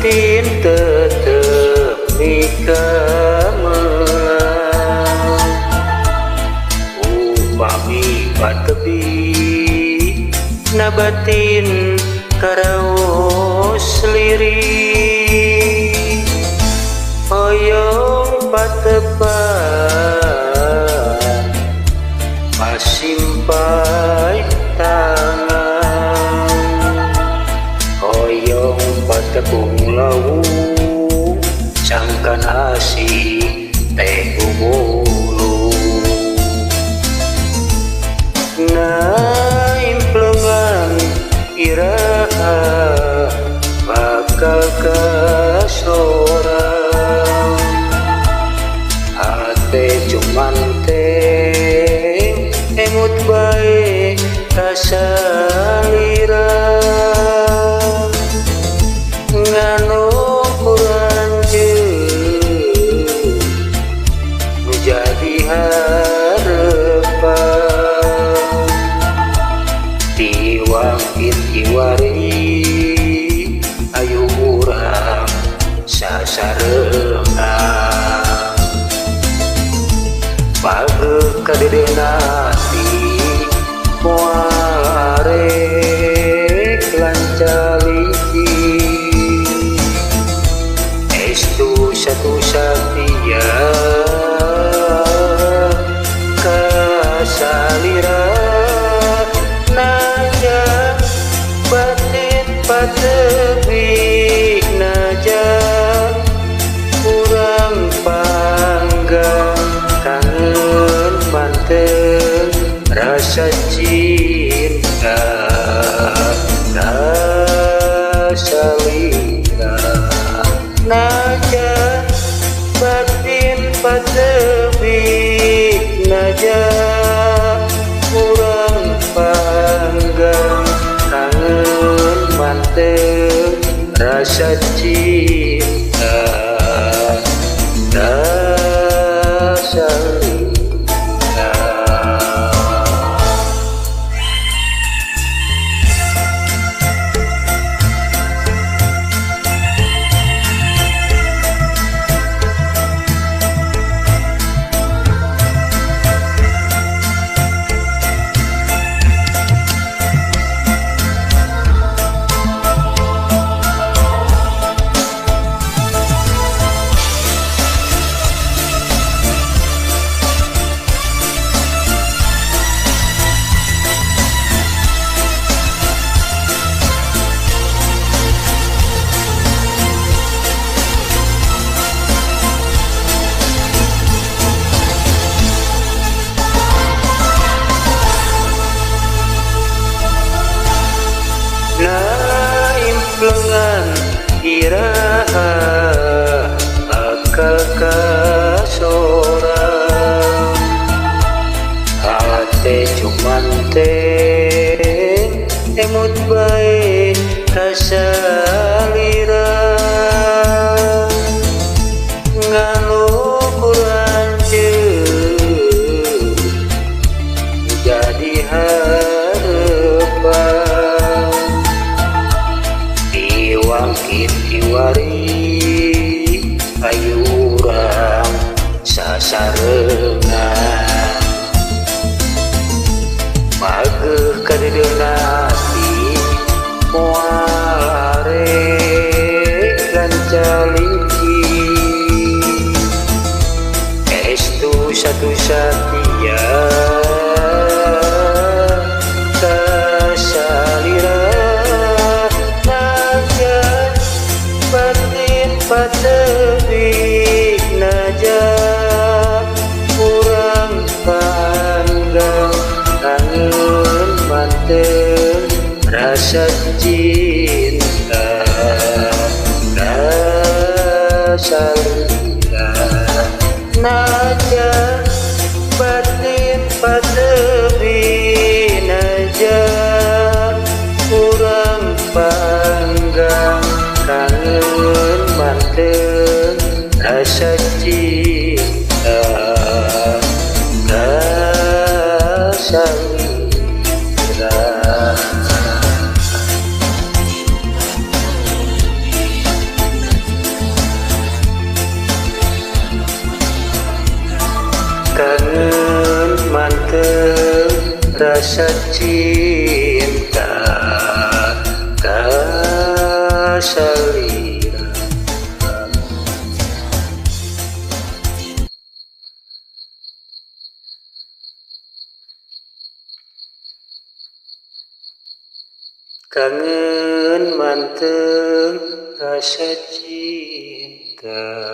batin tetep mikamelang upami patebi na batin karaos lirik hoyong patepan pasimpai tangan hoyong patepung lau sangkan asih teh umulu naimplengan iraha bakal kasorang ate cuman teh emut bae kasalira nganu kuranjeun nu jadi harepan tiwang itiwari ayu urang sasareungan pageuh kadedeuna hati moal arek lancaliki estu satu satia kasalira naja batin patebik naja kurang panggang kangen manteng rasa cinta rasa lila naja batin patebik naja kurang panggang kangen manteng rasa cinta rasa lila. Naimplengan iraha bakal kasorang ate cuman teh emut bae kasalira nganu kuranjeun jadi harepan tiwang itiwari ayu urang sasareungan pageuh kadedeuna hati moal arek lancaliki estu satu satia kasalira naja batin patebik naja kurang panggang kangen manteng rasa cinta rasa lila naja batin patebik naja kurang panggang kangen manteng rasa cinta rasa lila. rasa cinta kasalira. Kangen manteng rasa cinta.